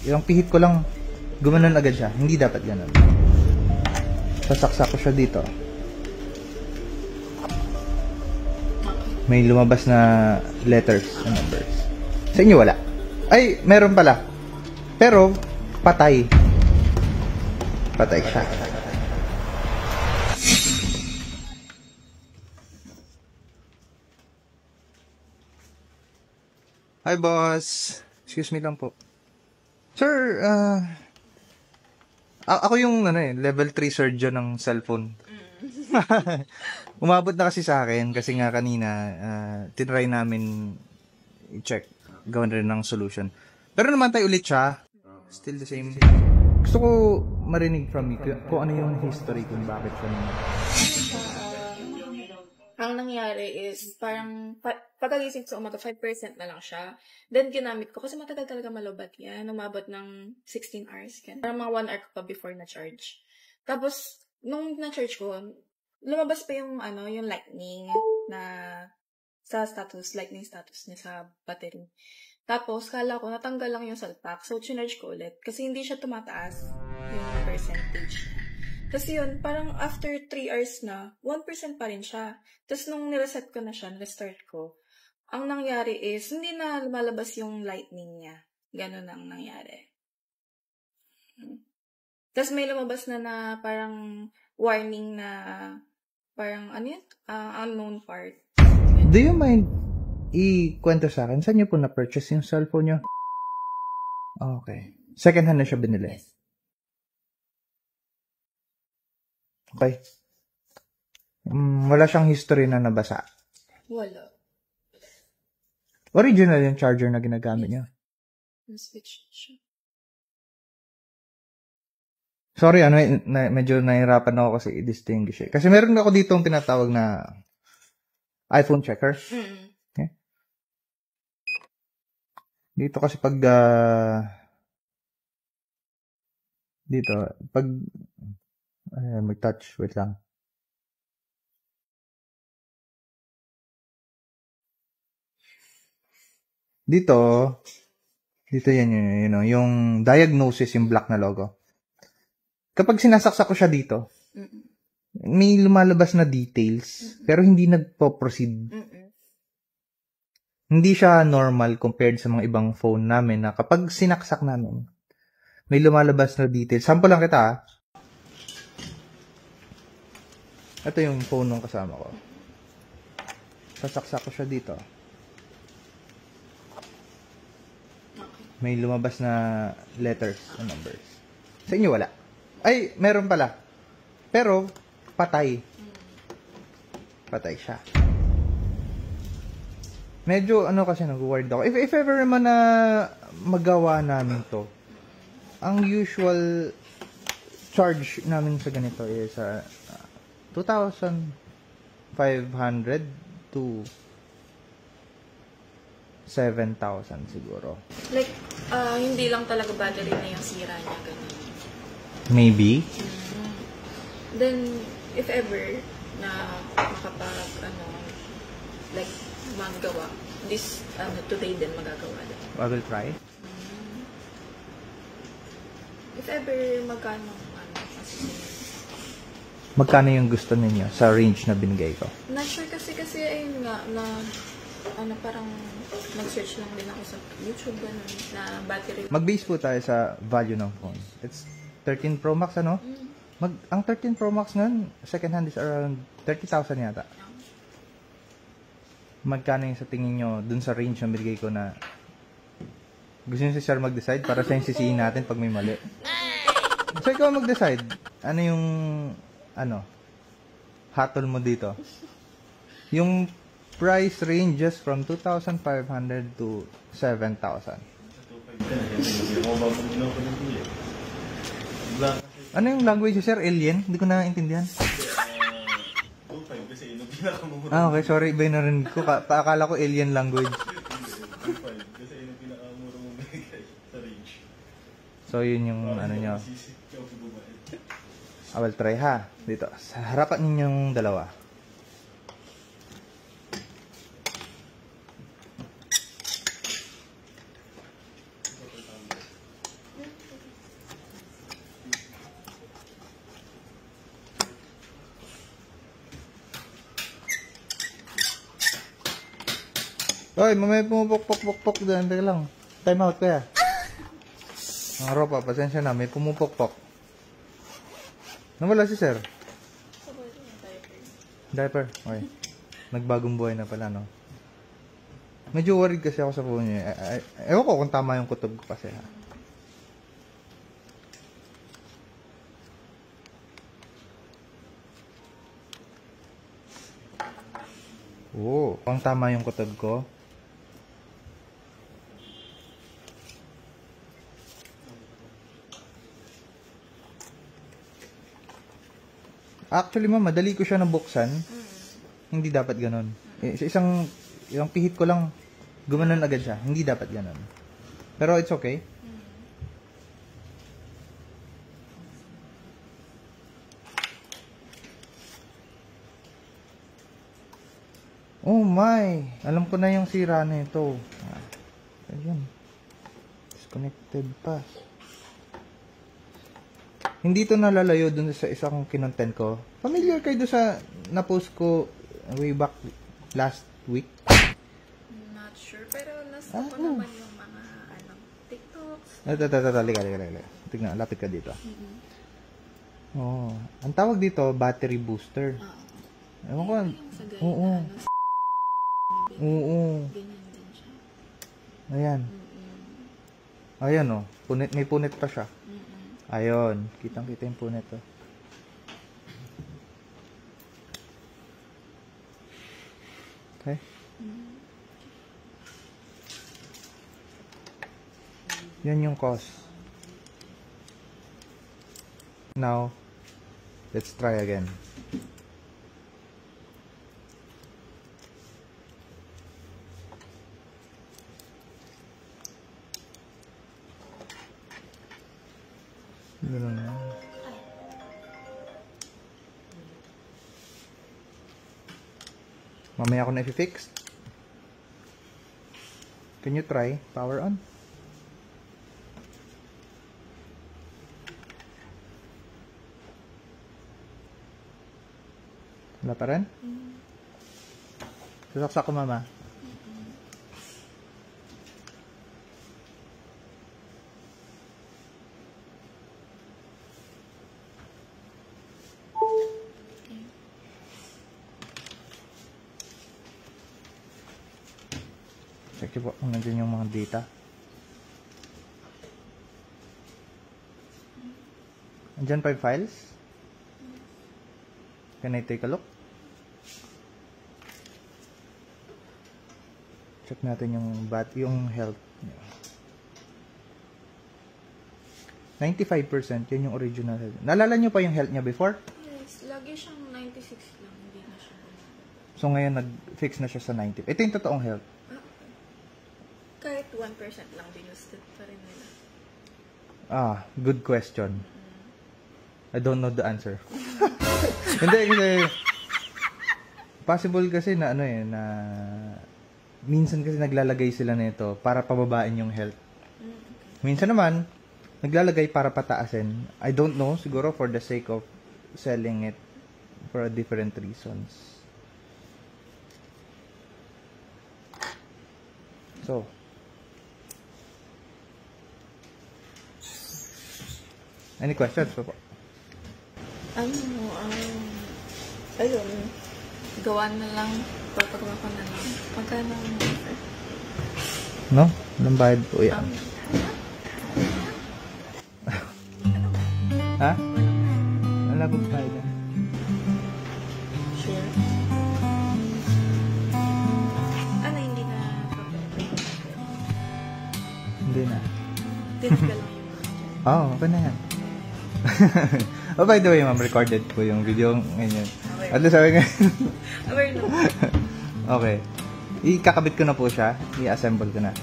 yung pihit ko lang, gumanon agad siya. Hindi dapat ganun. Sasaksak ko siya dito. May lumabas na letters and numbers. Sa inyo wala. Ay, meron pala. Pero, patay. Patay siya. Hi, boss. Excuse me lang po. Sir, ako yung level 3 surgeon ng cellphone. Umabot na kasi sa akin kasi nga kanina tinry namin i-check, gawin rin ng solution. Pero naman tayo ulit siya. Still the same. Gusto ko marinig from you kung ano yung history kung bakit siya naman. Ang nangyari is, parang, pagkagising sa umaga, 5% na lang siya. Then, ginamit ko, kasi matagal talaga malobat yan. Umabot ng 16 hours. Parang mga 1 hour ko pa before na-charge. Tapos, nung na-charge ko, lumabas pa yung, yung lightning na sa status, lightning status niya sa battery. Tapos, kala ko, natanggal lang yung salpak. So, chinarge ko ulit. Kasi hindi siya tumataas yung percentage. Kasi yun, parang after 3 hours na, 1% pa rin siya. Tapos nung nireset ko na siya, restart ko, ang nangyari is, hindi na lumalabas yung lightning niya. Ganon ang nangyari. Tapos may lumabas na parang warning na, parang unknown part. Do you mind i-kwento sa akin? Saan niyo po na-purchase yung cellphone niyo? Okay. Second hand na siya binili? Yes. Okay. Wala siyang history na nabasa? Wala. Original yung charger na ginagamit niya? Na-switch siya. Sorry, medyo nahirapan ako kasi i-distinguish eh. Kasi meron ako dito ang tinatawag na iPhone checker. Okay? Dito kasi pag mag-touch, wait lang. Dito yan yung diagnosis, yung black na logo. Kapag sinasaksak ko siya dito, may lumalabas na details, pero hindi nagpo-proceed. Hindi siya normal compared sa mga ibang phone namin na kapag sinaksak namin, may lumalabas na details. Sample lang kita. Ito yung phone nung kasama ko. Sasaksak ko siya dito. May lumabas na letters and numbers. Sa inyo wala. Ay, meron pala. Pero, patay. Patay siya. Medyo, kasi nag-worried ako. If ever naman na magawa namin to, ang usual charge namin sa ganito is 2,500 to 7,000 siguro. Like, hindi lang talaga battery na yung sira niya, ganun. Maybe. Then, if ever na like, magawa, today din magagawa din. I will try. If ever magkano yung gusto ninyo sa range na binigay ko? Not sure kasi ayun nga, parang nag-search lang din ako sa YouTube, na battery. Mag-base po tayo sa value ng phone. It's 13 Pro Max, ano? Ang 13 Pro Max nun, second hand is around 30,000 yata. Magkano yung sa tingin nyo dun sa range na binigay ko na gusto nyo si Sir mag-decide para sa yung sisihin natin pag may mali? So, ikaw mag-decide. Ano yung hatol mo dito? Yung price ranges from 2,500 to 7,000. Ano yung language, Sir? Alien? Hindi ko na-intindihan. Okay, sorry. Iba yung narinig ko. Paakala ko alien language. So, yun yung nyo. I will try ha. Dito. Sa harapan ninyong dalawa. Oy, mamaya pumupok-pok-pok-pok dyan. Teka lang. Time out kaya. Mga ropa, pasensya na. May pumupok-pok. Nawala si sir. Diaper. Okay. Nagbagong buhay na pala, no? Medyo worried kasi ako sa phone niya. Ewan ko kung tama yung kutob ko kasi, ha? Oo, kung tama yung kutob ko. Actually, madali ko siya nabuksan. Hindi dapat ganon. Isang pihit ko lang, gumanon agad siya. Hindi dapat ganon. Pero it's okay. Oh my! Alam ko na yung sira na ito. Ayun. Disconnected pa. Hindi to nalalayo dun sa isang kinontent ko. Familiar kayo dun sa na-post ko way back last week? Not sure, pero nasa ko naman yung mga TikToks. Liga. Tignan, lapit ka dito. Oh, ang tawag dito, battery booster. Ewan ko. Oo. Oo. Ganyan din siya. Ayan. Ayan, oh. May punit pa siya. Ayun. Kitang-kita yung punit, oh. Okay. Yan yung cause. Now, let's try again. Ganun na. Mamaya ako na i-fix. Can you try? Power on. Wala pa rin? Sasaksak ko, mama. Check po kung nandiyan yung mga data. Andyan pa yung files? Can I take a look? Check natin yung health. 95%, yun yung original health. Naalala nyo pa yung health niya before? Yes, lagi siyang 96 lang, hindi na siya. So ngayon nag-fix na siya sa 90. Ito yung totoong health. Kahit 1% lang binusted pa rin nila. Good question. I don't know the answer. Hindi, kasi possible kasi na na minsan kasi naglalagay sila nito para pababain yung health. Minsan naman naglalagay para pataasin. I don't know, siguro for the sake of selling it for different reasons. So, any questions po? Ayun. Gawa na lang. Papagawa ko na lang. Magkano ang no? Walang bayad po yan. Ha? Wala po bayad yan. Sure. Hindi na problema. Hindi na. Tinag lang yung Okay na yan. Oh, by the way, ma'am, recorded po yung video ngayon. At least sabi nga. Aware na. Okay. Ikakabit ko na po siya. I-assemble ko na.